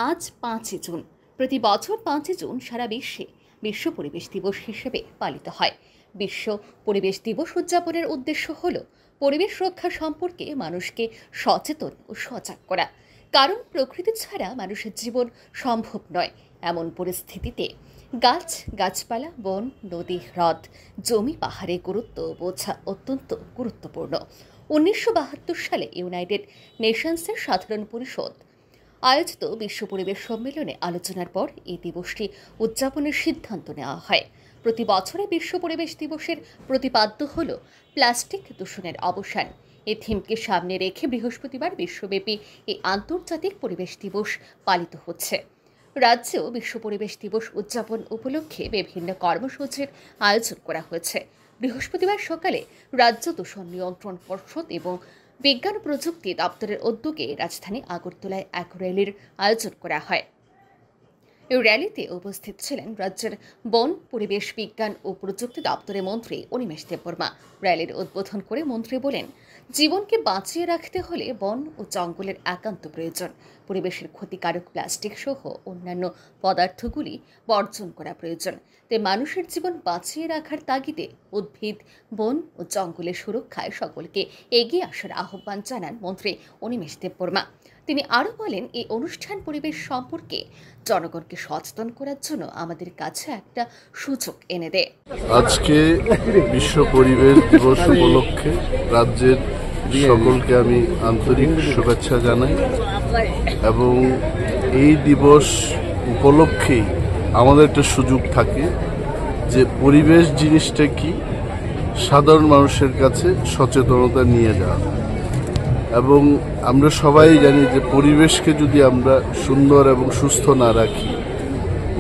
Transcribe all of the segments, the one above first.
আজ 5 জুন। প্রতি বছর 5 জুন সারা বিশ্বে বিশ্ব পরিবেশ দিবস হিসেবে পালিত হয়। বিশ্ব পরিবেশ দিবস উদযাপনের উদ্দেশ্য হল পরিবেশ রক্ষা সম্পর্কে মানুষকে সচেতন ও সজাগ করা। কারণ প্রকৃতি ছাড়া মানুষের জীবন সম্ভব নয়। এমন পরিস্থিতিতে গাছপালা, বন, নদী, হ্রদ, জমি, পাহাড়ের গুরুত্ব বোঝা অত্যন্ত গুরুত্বপূর্ণ। 1972 সালে ইউনাইটেড নেশনসের সাধারণ পরিষদ আয়োজিত বিশ্ব পরিবেশ সম্মেলনে আলোচনার পর এই দিবসটি উদযাপনের সিদ্ধান্ত নেওয়া হয়। প্রতি বছরে বিশ্ব পরিবেশ দিবসের প্রতিপাদ্য হল প্লাস্টিক দূষণের অবসান। এই থিমকে সামনে রেখে বৃহস্পতিবার বিশ্বব্যাপী এই আন্তর্জাতিক পরিবেশ দিবস পালিত হচ্ছে। রাজ্যেও বিশ্ব পরিবেশ দিবস উদযাপন উপলক্ষে বিভিন্ন কর্মসূচির আয়োজন করা হয়েছে। বৃহস্পতিবার সকালে রাজ্য দূষণ নিয়ন্ত্রণ পর্ষদ এবং বিজ্ঞান ও প্রযুক্তি দপ্তরের উদ্যোগে রাজধানী আগরতলায় এক র্যালির আয়োজন করা হয়। এই র্যালিতে উপস্থিত ছিলেন রাজ্যের বন, পরিবেশ, বিজ্ঞান ও প্রযুক্তি দপ্তরের মন্ত্রী অনিমেষ দেববর্মা। র্যালির উদ্বোধন করে মন্ত্রী বলেন, জীবনকে বাঁচিয়ে রাখতে হলে বন ও জঙ্গলের একান্ত প্রয়োজন। পরিবেশের ক্ষতিকারক প্লাস্টিক সহ অন্যান্য পদার্থগুলি বর্জন করা প্রয়োজন। তাই মানুষের জীবন বাঁচিয়ে রাখার তাগিদে উদ্ভিদ, বন ও জঙ্গলের সুরক্ষায় সকলকে এগিয়ে আসার আহ্বান জানান মন্ত্রী অনিমেষ দেববর্মা। তিনি আরও বলেন, এই অনুষ্ঠান পরিবেশ সম্পর্কে জনগণকে সচেতন করার জন্য আমাদের কাছে একটা সুযোগ এনে দেয়। আজকে বিশ্ব পরিবেশ দিবস উপলক্ষে রাজ্যের সকলকে আমি আন্তরিক শুভেচ্ছা জানাই এবং এই দিবস উপলক্ষেই আমাদের একটা সুযোগ থাকে যে পরিবেশ জিনিসটা কি সাধারণ মানুষের কাছে সচেতনতা নিয়ে যাওয়া। এবং আমরা সবাই জানি যে পরিবেশকে যদি আমরা সুন্দর এবং সুস্থ না রাখি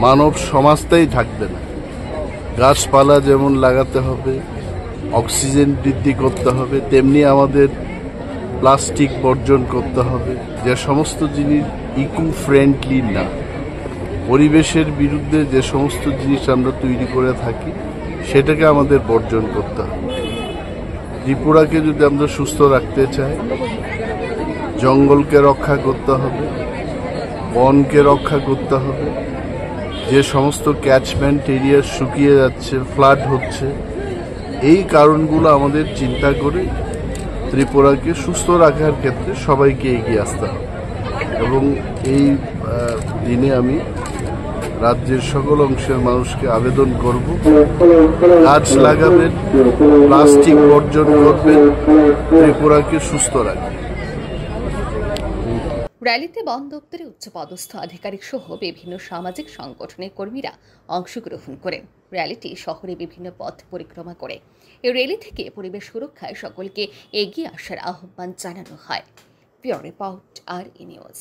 মানব সমাজটাই থাকবে না। গাছপালা যেমন লাগাতে হবে, অক্সিজেন বৃদ্ধি করতে হবে, তেমনি আমাদের প্লাস্টিক বর্জন করতে হবে। যে সমস্ত জিনিস ইকো ফ্রেন্ডলি না, পরিবেশের বিরুদ্ধে যে সমস্ত জিনিস আমরা তৈরি করে থাকি সেটাকে আমাদের বর্জন করতে হবে। ত্রিপুরাকে যদি আমরা সুস্থ রাখতে চাই, জঙ্গলকে রক্ষা করতে হবে, বনকে রক্ষা করতে হবে। যে সমস্ত ক্যাচমেন্ট এরিয়া শুকিয়ে যাচ্ছে, ফ্লাড হচ্ছে, এই কারণগুলো আমাদের চিন্তা করে ত্রিপুরাকে সুস্থ রাখার ক্ষেত্রে সবাইকে এগিয়ে আসতে হবে। এবং এই দিনে আমি রাজ্যের সকল অংশের মানুষকে আবেদন করব, গাছ লাগাবেন, প্লাস্টিক বর্জন করবেন, ত্রিপুরাকে সুস্থ রাখবেন। র্যালিতে বন দপ্তরে উচ্চপদস্থ আধিকারিক সহ বিভিন্ন সামাজিক সংগঠনের কর্মীরা অংশগ্রহণ করেন। র্যালিটি শহরে বিভিন্ন পথ পরিক্রমা করে। এই র্যালি থেকে পরিবেশ সুরক্ষায় সকলকে এগিয়ে আসার আহ্বান জানানো হয়। Bureau report, RE news.